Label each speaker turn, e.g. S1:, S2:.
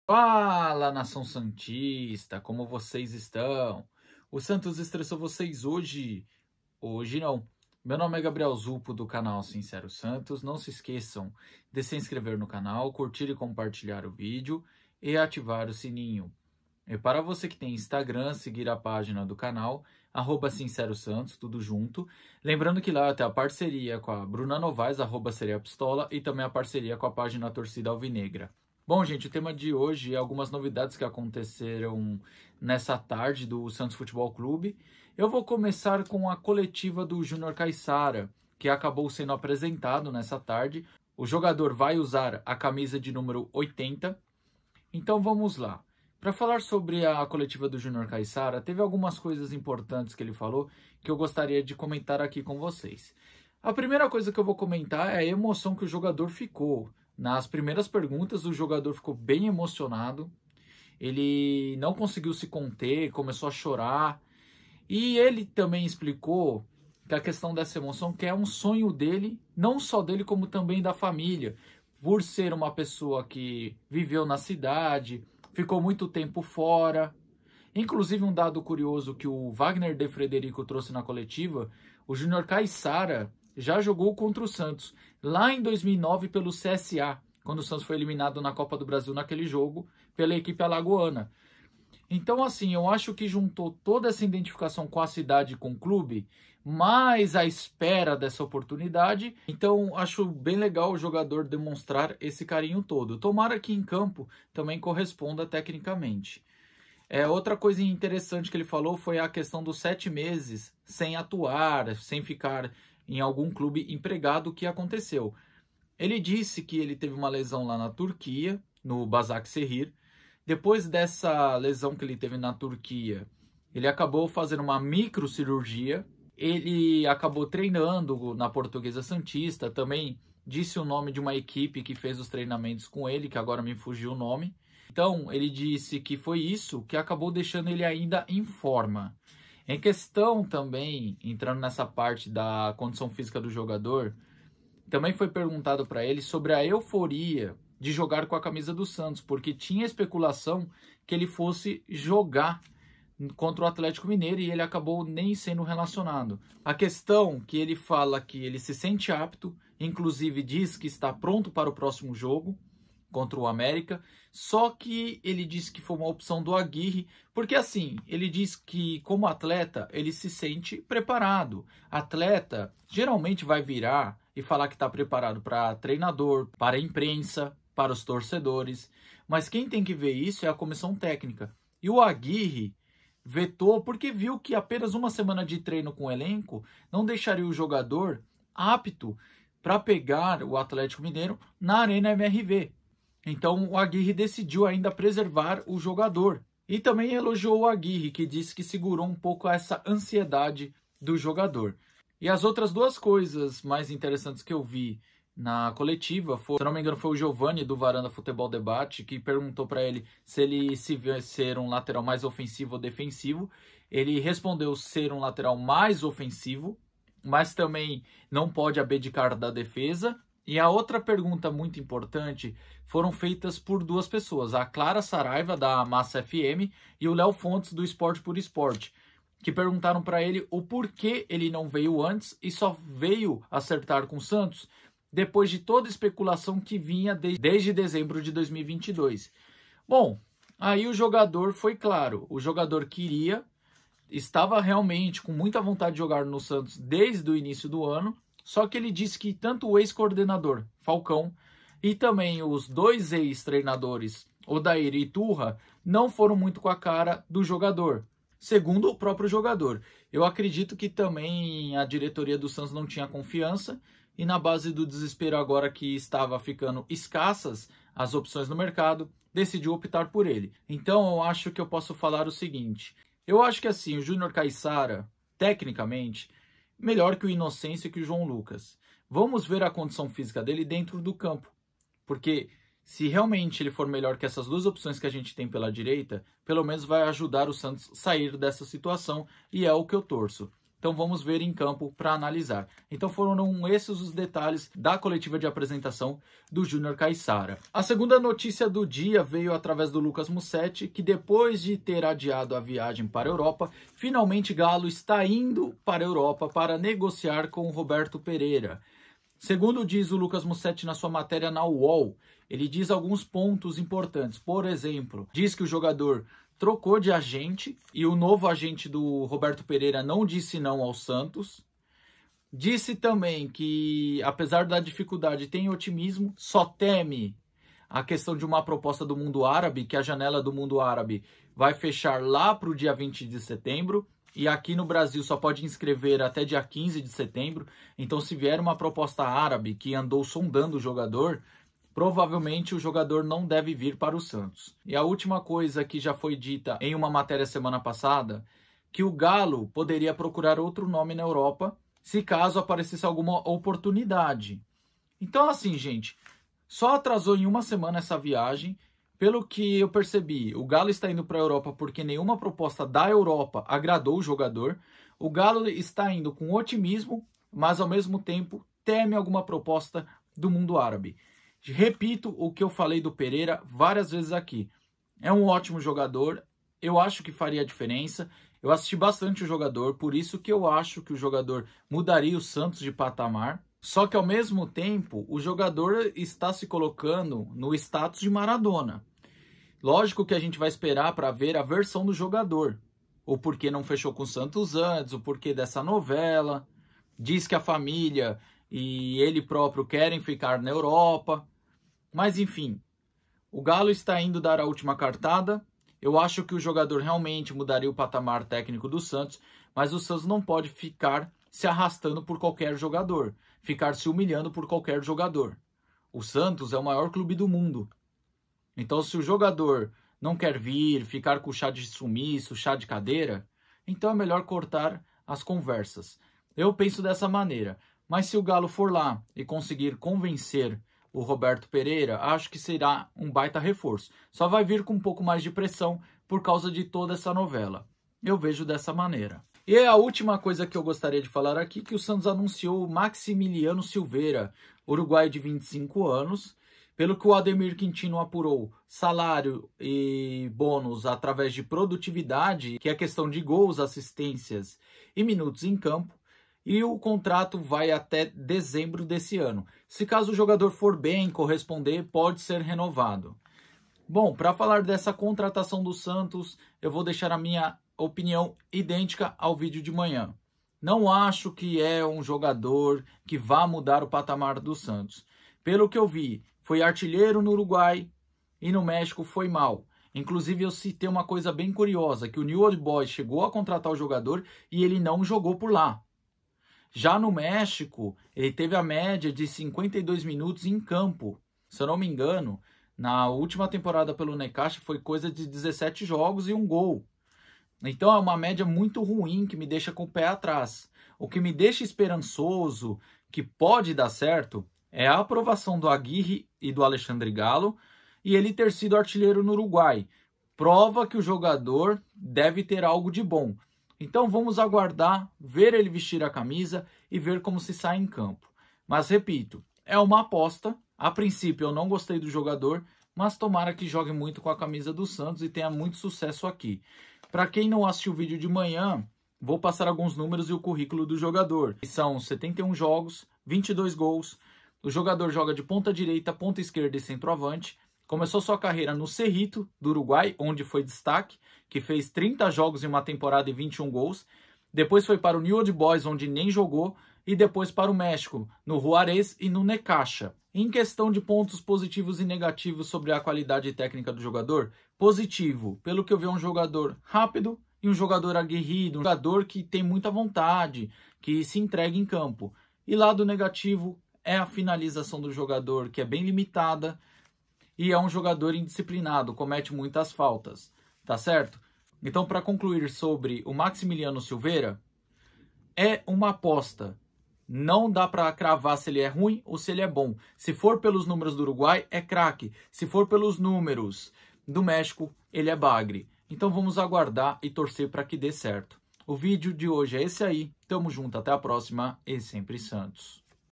S1: Fala, nação santista, como vocês estão? O Santos estressou vocês hoje? Hoje não. Meu nome é Gabriel Zupo, do canal Sincero Santos. Não se esqueçam de se inscrever no canal, curtir e compartilhar o vídeo e ativar o sininho. E para você que tem Instagram, seguir a página do canal, @SinceroSantos, tudo junto. Lembrando que lá tem a parceria com a Bruna Novaes, @SeriaPistola, e também a parceria com a página Torcida Alvinegra. Bom, gente, o tema de hoje é algumas novidades que aconteceram nessa tarde do Santos Futebol Clube. Eu vou começar com a coletiva do Júnior Caissara, que acabou sendo apresentado nessa tarde. O jogador vai usar a camisa de número 80. Então vamos lá. Para falar sobre a coletiva do Júnior Caissara, teve algumas coisas importantes que ele falou que eu gostaria de comentar aqui com vocês. A primeira coisa que eu vou comentar é a emoção que o jogador ficou. Nas primeiras perguntas, o jogador ficou bem emocionado, ele não conseguiu se conter, começou a chorar, e ele também explicou que a questão dessa emoção que é um sonho dele, não só dele, como também da família, por ser uma pessoa que viveu na cidade, ficou muito tempo fora. Inclusive, um dado curioso que o Wagner de Frederico trouxe na coletiva, o Júnior Caissara já jogou contra o Santos, lá em 2009 pelo CSA, quando o Santos foi eliminado na Copa do Brasil naquele jogo, pela equipe alagoana. Então, assim, eu acho que juntou toda essa identificação com a cidade e com o clube, mais a espera dessa oportunidade. Então, acho bem legal o jogador demonstrar esse carinho todo. Tomara que em campo também corresponda tecnicamente. Outra coisa interessante que ele falou foi a questão dos 7 meses sem atuar, sem ficar em algum clube empregado, que aconteceu. Ele disse que ele teve uma lesão lá na Turquia, no Başakşehir. Depois dessa lesão que ele teve na Turquia, ele acabou fazendo uma microcirurgia. Ele acabou treinando na Portuguesa Santista, também disse o nome de uma equipe que fez os treinamentos com ele, que agora me fugiu o nome. Então, ele disse que foi isso que acabou deixando ele ainda em forma. Em questão também, entrando nessa parte da condição física do jogador, também foi perguntado para ele sobre a euforia de jogar com a camisa do Santos, porque tinha especulação que ele fosse jogar contra o Atlético Mineiro e ele acabou nem sendo relacionado. A questão que ele fala que ele se sente apto, inclusive diz que está pronto para o próximo jogo contra o América, só que ele disse que foi uma opção do Aguirre, porque assim, ele diz que como atleta, ele se sente preparado. Atleta geralmente vai virar e falar que está preparado para treinador, para a imprensa, para os torcedores, mas quem tem que ver isso é a comissão técnica. E o Aguirre vetou porque viu que apenas uma semana de treino com o elenco não deixaria o jogador apto para pegar o Atlético Mineiro na Arena MRV. Então o Aguirre decidiu ainda preservar o jogador. E também elogiou o Aguirre, que disse que segurou um pouco essa ansiedade do jogador. E as outras duas coisas mais interessantes que eu vi na coletiva, se não me engano, foi o Giovanni do Varanda Futebol Debate, que perguntou para ele se ele se vê ser um lateral mais ofensivo ou defensivo. Ele respondeu ser um lateral mais ofensivo, mas também não pode abdicar da defesa. E a outra pergunta muito importante foram feitas por duas pessoas, a Clara Saraiva, da Massa FM, e o Léo Fontes, do Esporte por Esporte, que perguntaram para ele o porquê ele não veio antes e só veio acertar com o Santos depois de toda a especulação que vinha desde dezembro de 2022. Bom, aí o jogador foi claro, o jogador queria, estava realmente com muita vontade de jogar no Santos desde o início do ano, só que ele disse que tanto o ex-coordenador, Falcão, e também os dois ex-treinadores, Odair e Turra, não foram muito com a cara do jogador. Segundo o próprio jogador, eu acredito que também a diretoria do Santos não tinha confiança e na base do desespero agora que estava ficando escassas as opções no mercado, decidiu optar por ele. Então eu acho que eu posso falar o seguinte, eu acho que assim, o Júnior Caissara, tecnicamente, melhor que o Inocêncio e que o João Lucas. Vamos ver a condição física dele dentro do campo, porque se realmente ele for melhor que essas duas opções que a gente tem pela direita, pelo menos vai ajudar o Santos a sair dessa situação e é o que eu torço. Então vamos ver em campo para analisar. Então foram esses os detalhes da coletiva de apresentação do Júnior Caissara. A segunda notícia do dia veio através do Lucas Mussetti, que depois de ter adiado a viagem para a Europa, finalmente Galo está indo para a Europa para negociar com o Roberto Pereira. Segundo diz o Lucas Mussetti na sua matéria na UOL, ele diz alguns pontos importantes. Por exemplo, diz que o jogador trocou de agente e o novo agente do Roberto Pereira não disse não ao Santos. Disse também que, apesar da dificuldade, tem otimismo, só teme a questão de uma proposta do mundo árabe, que a janela do mundo árabe vai fechar lá para o dia 20 de setembro. E aqui no Brasil só pode inscrever até dia 15 de setembro. Então, se vier uma proposta árabe que andou sondando o jogador, provavelmente o jogador não deve vir para o Santos. E a última coisa que já foi dita em uma matéria semana passada, que o Galo poderia procurar outro nome na Europa, se caso aparecesse alguma oportunidade. Então, assim, gente, só atrasou em uma semana essa viagem. Pelo que eu percebi, o Galo está indo para a Europa porque nenhuma proposta da Europa agradou o jogador. O Galo está indo com otimismo, mas ao mesmo tempo teme alguma proposta do mundo árabe. Repito o que eu falei do Pereira várias vezes aqui. É um ótimo jogador, eu acho que faria a diferença. Eu assisti bastante o jogador, por isso que eu acho que o jogador mudaria o Santos de patamar. Só que, ao mesmo tempo, o jogador está se colocando no status de Maradona. Lógico que a gente vai esperar para ver a versão do jogador. O porquê não fechou com o Santos antes, o porquê dessa novela. Diz que a família e ele próprio querem ficar na Europa. Mas, enfim, o Galo está indo dar a última cartada. Eu acho que o jogador realmente mudaria o patamar técnico do Santos, mas o Santos não pode ficar se arrastando por qualquer jogador, ficar se humilhando por qualquer jogador. O Santos é o maior clube do mundo. Então, se o jogador não quer vir, ficar com chá de sumiço, chá de cadeira, então é melhor cortar as conversas. Eu penso dessa maneira. Mas se o Galo for lá e conseguir convencer o Roberto Pereira, acho que será um baita reforço. Só vai vir com um pouco mais de pressão por causa de toda essa novela. Eu vejo dessa maneira. E a última coisa que eu gostaria de falar aqui, que o Santos anunciou o Maximiliano Silveira, uruguaio de 25 anos. Pelo que o Ademir Quintino apurou, salário e bônus através de produtividade, que é questão de gols, assistências e minutos em campo. E o contrato vai até dezembro desse ano. Se caso o jogador for bem, corresponder, pode ser renovado. Bom, para falar dessa contratação do Santos, eu vou deixar a minha opinião idêntica ao vídeo de manhã. Não acho que é um jogador que vá mudar o patamar do Santos. Pelo que eu vi, foi artilheiro no Uruguai e no México foi mal. Inclusive eu citei uma coisa bem curiosa, que o New Old Boys chegou a contratar o jogador e ele não jogou por lá. Já no México, ele teve a média de 52 minutos em campo. Se eu não me engano, na última temporada pelo Necaxa foi coisa de 17 jogos e um gol. Então é uma média muito ruim que me deixa com o pé atrás. O que me deixa esperançoso, que pode dar certo, é a aprovação do Aguirre e do Alexandre Galo e ele ter sido artilheiro no Uruguai. Prova que o jogador deve ter algo de bom. Então vamos aguardar, ver ele vestir a camisa e ver como se sai em campo. Mas repito, é uma aposta. A princípio eu não gostei do jogador, mas tomara que jogue muito com a camisa do Santos e tenha muito sucesso aqui. Para quem não assistiu o vídeo de manhã, vou passar alguns números e o currículo do jogador. São 71 jogos, 22 gols. O jogador joga de ponta direita, ponta esquerda e centroavante. Começou sua carreira no Cerrito, do Uruguai, onde foi destaque, que fez 30 jogos em uma temporada e 21 gols. Depois foi para o New Old Boys, onde nem jogou. E depois para o México, no Juárez e no Necaxa. Em questão de pontos positivos e negativos sobre a qualidade técnica do jogador, positivo, pelo que eu vi, é um jogador rápido e um jogador aguerrido, um jogador que tem muita vontade, que se entrega em campo. E lado negativo é a finalização do jogador, que é bem limitada, e é um jogador indisciplinado, comete muitas faltas, tá certo? Então, para concluir sobre o Maximiliano Silveira, é uma aposta. Não dá para cravar se ele é ruim ou se ele é bom. Se for pelos números do Uruguai, é craque. Se for pelos números do México, ele é bagre. Então vamos aguardar e torcer para que dê certo. O vídeo de hoje é esse aí. Tamo junto, até a próxima e sempre Santos.